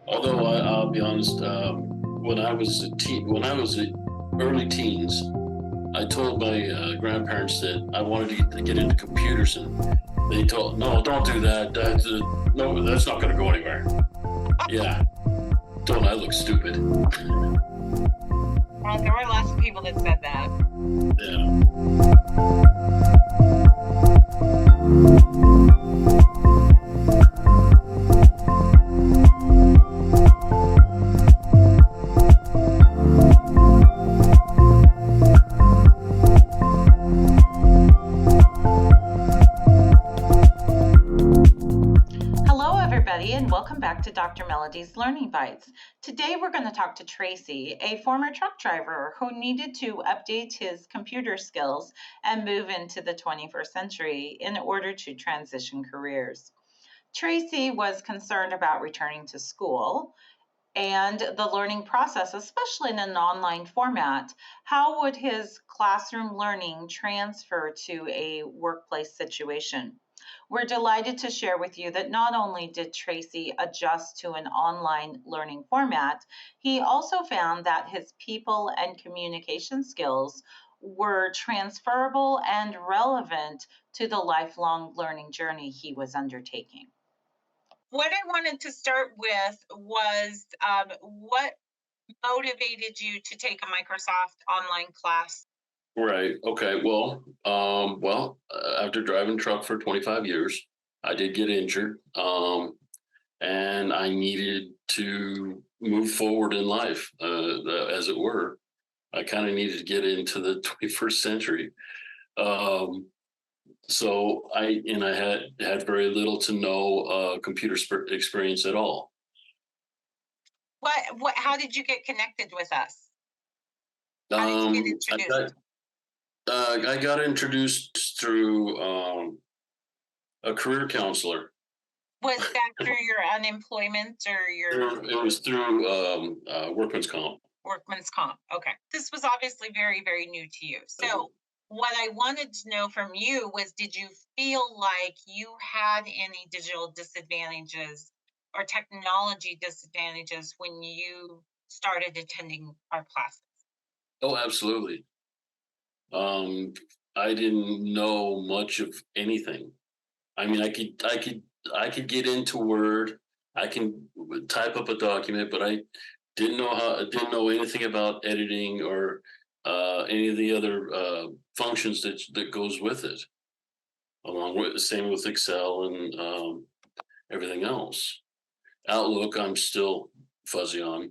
Although I'll be honest, when I was early teens, I told my grandparents that I wanted to get into computers, and they told, "No, don't do that. No, that's not going to go anywhere." Yeah, don't I look stupid? Well, there were lots of people that said that. Yeah. Hello, everybody, and welcome back to Dr. Melodie's Learning Bytes. Today, we're going to talk to Tracey, a former truck driver who needed to update his computer skills and move into the 21st century in order to transition careers. Tracey was concerned about returning to school and the learning process, especially in an online format. How would his classroom learning transfer to a workplace situation? We're delighted to share with you that not only did Tracey adjust to an online learning format, he also found that his people and communication skills were transferable and relevant to the lifelong learning journey he was undertaking. What I wanted to start with was what motivated you to take a Microsoft online class? Right. Okay. After driving truck for 25 years, I did get injured, and I needed to move forward in life, as it were. I kind of needed to get into the 21st century. Um, I had very little to no computer experience at all. How did you get connected with us? How did you get Um, I introduced? got I got introduced through a career counselor. Was that through your unemployment or your It was through workman's comp. workman's comp? Okay. This was obviously very, very new to you. So, what I wanted to know from you was, did you feel like you had any digital disadvantages or technology disadvantages when you started attending our classes? Oh, absolutely. Um, I didn't know much of anything. I mean, I could get into Word. I can type up a document, but I didn't know anything about editing or any of the other functions that goes with it. Along with same with Excel and everything else. Outlook, I'm still fuzzy on.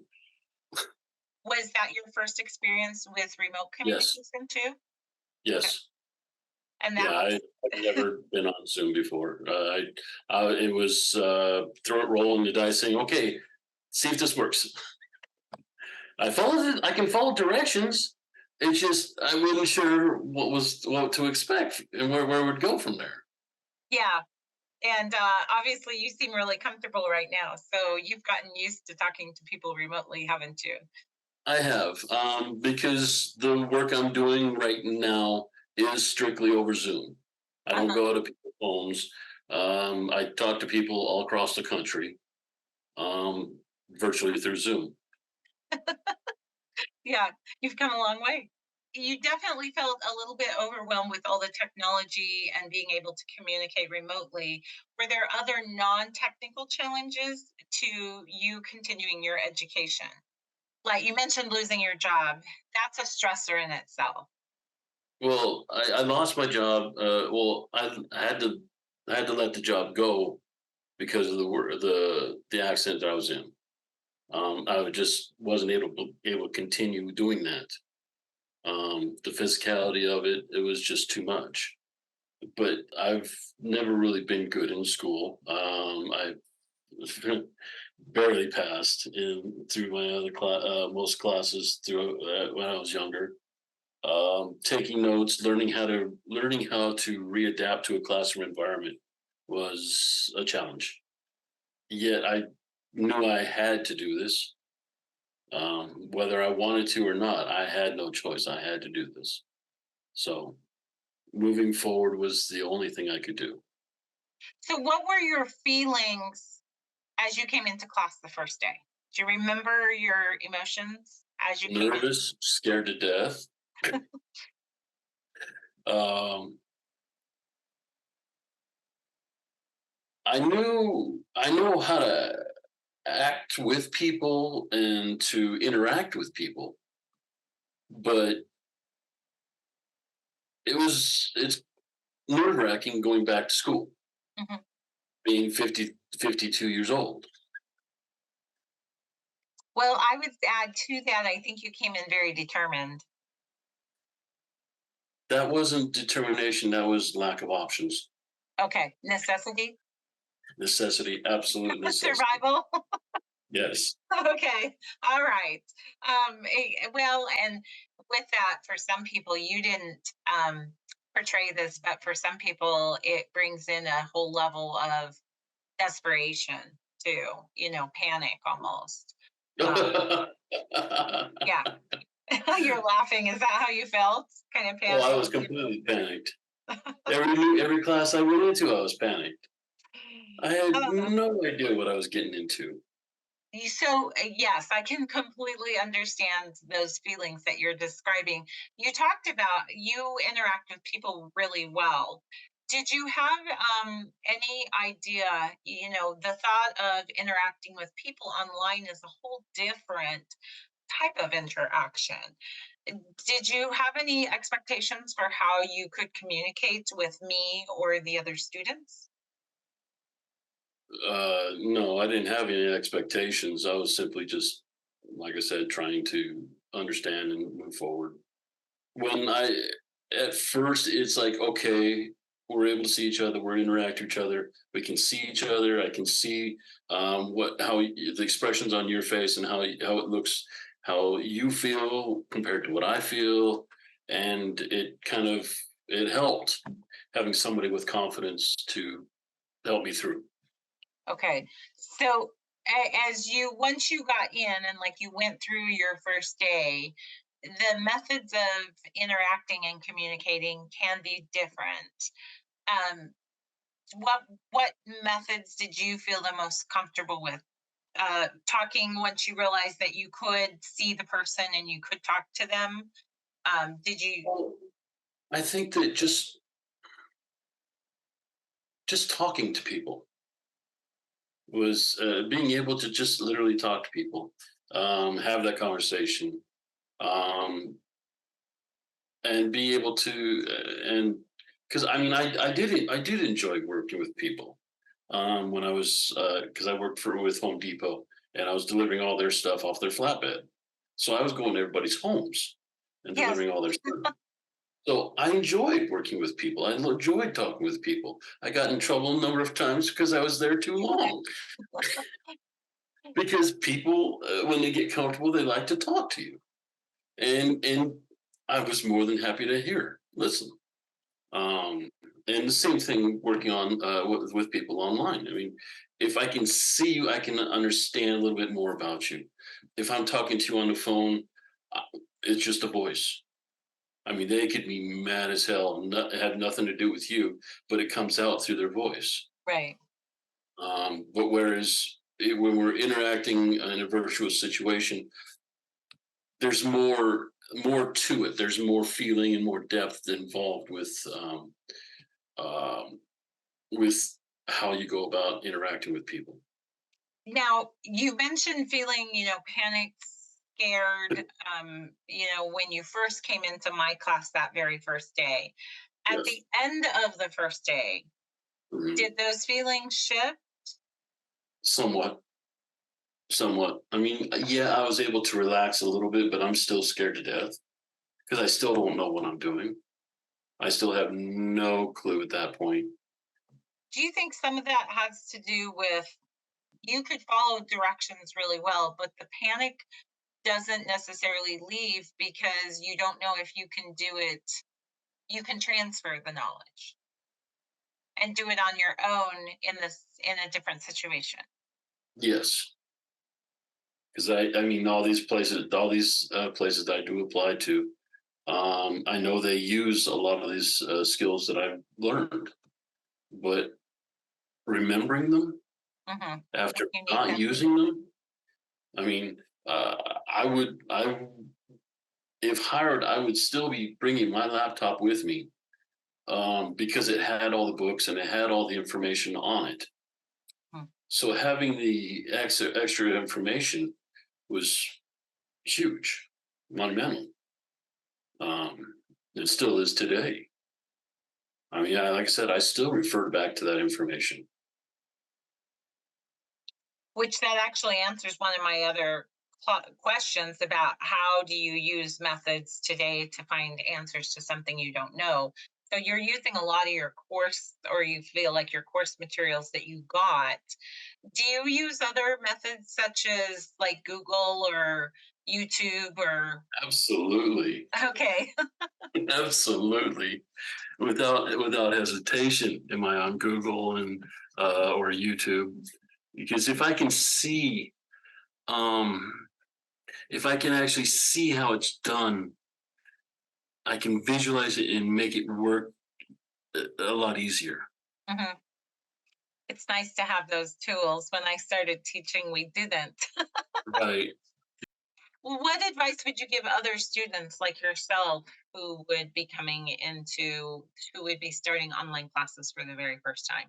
Was that your first experience with remote Yes, communication too? Okay. yes. And Yeah, that I've was never been on Zoom before. It was throw it, rolling the dice, saying, "Okay, see if this works." I followed it. I can follow directions. It's just I wasn't sure what to expect and where it would go from there. yeah. And obviously, you seem really comfortable right now. So you've gotten used to talking to people remotely, haven't you? I have because the work I'm doing right now is strictly over Zoom. I don't Uh-huh. go to people's phones. I talk to people all across the country virtually through Zoom. Yeah, you've come a long way. You definitely felt a little bit overwhelmed with all the technology and being able to communicate remotely. Were there other non-technical challenges to you continuing your education? Like you mentioned losing your job. That's a stressor in itself. Well, I lost my job. I had to let the job go because of the accident that I was in. I just wasn't able to continue doing that. The physicality of it was just too much. But I've never really been good in school. I barely passed in through my most classes through when I was younger. Taking notes, learning how to readapt to a classroom environment was a challenge. Yet I knew I had to do this, whether I wanted to or not. I had no choice. I had to do this. So moving forward was the only thing I could do. So what were your feelings as you came into class the first day? Do you remember your emotions as you came in? Nervous, scared to death. Um, I know how to act with people and to interact with people, but it's nerve wracking going back to school, Mhm. being 52 years old. Well, I would add to that, I think you came in very determined. That wasn't determination, that was lack of options. Okay, necessity, Necessity, absolute necessity. survival. Yes. Okay, all right. Well, and with that, for some people, you didn't portray this, but for some people, it brings in a whole level of desperation too. Panic almost. Um, yeah, you're laughing. Is that how you felt? Kind of Oh, I panic. was completely panicked. Every class I went into, I was panicked. I had Uh, no idea what I was getting into. Yes, I can completely understand those feelings that you're describing. You talked about you interact with people really well. Did you have any idea? The thought of interacting with people online is a whole different type of interaction. Did you have any expectations for how you could communicate with me or the other students? No, I didn't have any expectations. I was simply just, like I said, trying to understand and move forward. When at first, it's like, okay, we're able to see each other, we're interact with each other, we can see each other. I can see the expressions on your face and how it looks, how you feel compared to what I feel, and it helped having somebody with confidence to help me through. Okay. So as you once you got in and like you went through your first day, the methods of interacting and communicating can be different. Um, what methods did you feel the most comfortable with? Talking once you realized that you could see the person and you could talk to them. Did you? Well, I think that just talking to people was being able to just literally talk to people, have that conversation, um, and be able to and because I did enjoy working with people when I was because I worked for with Home Depot and I was delivering all their stuff off their flatbed, so I was going to everybody's homes and Yes. delivering all their stuff. So I enjoyed working with people. I enjoyed talking with people. I got in trouble a number of times because I was there too long. Because people, when they get comfortable, they like to talk to you, and I was more than happy to listen. Um, and the same thing working on with people online. I mean, if I can see you, I can understand a little bit more about you. If I'm talking to you on the phone, uh, it's just a voice. I mean, they could be mad as hell, have nothing to do with you, but it comes out through their voice. Right. But whereas when we're interacting in a virtual situation, there's more to it. There's more feeling and more depth involved um, with how you go about interacting with people. Now, you mentioned feeling, panicked, scared, when you first came into my class that very first day. At Yes. the end of the first day, Mhm. did those feelings shift? Somewhat, somewhat. I mean, yeah, I was able to relax a little bit, but I'm still scared to death because I still don't know what I'm doing. I still have no clue at that point. Do you think some of that has to do with you could follow directions really well, but the panic doesn't necessarily leave because you don't know if you can do it, you can transfer the knowledge and do it on your own in a different situation. Yes, because I mean, all these places that I do apply to, I know they use a lot of these skills that I've learned, but remembering them, after You need not that. using them. I mean, if hired, I would still be bringing my laptop with me, because it had all the books and it had all the information on it. Hmm. So having the extra information was huge, monumental. It still is today. I mean, like I said, I still refer back to that information. Which that actually answers one of my other questions about how do you use methods today to find answers to something you don't know. So you're using a lot of your course, or you feel like your course materials that you got. Do you use other methods such as like Google or YouTube or? Absolutely. Okay. Absolutely. Without hesitation, am I on Google and or YouTube? Because if I can see, if I can actually see how it's done, I can visualize it and make it work a lot easier. Mhm. It's nice to have those tools. When I started teaching, we didn't. Right. What advice would you give other students like yourself who would be who would be starting online classes for the very first time?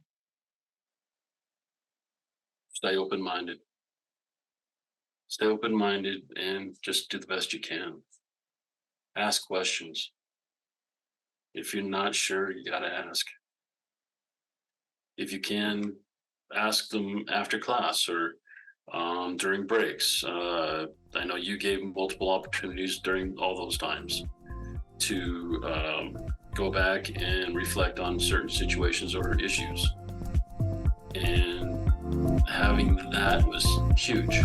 Stay open-minded. Stay open-minded and just do the best you can. Ask questions. If you're not sure, you got to ask. If you can, ask them after class or during breaks. I know you gave multiple opportunities during all those times to go back and reflect on certain situations or issues. And having that was huge.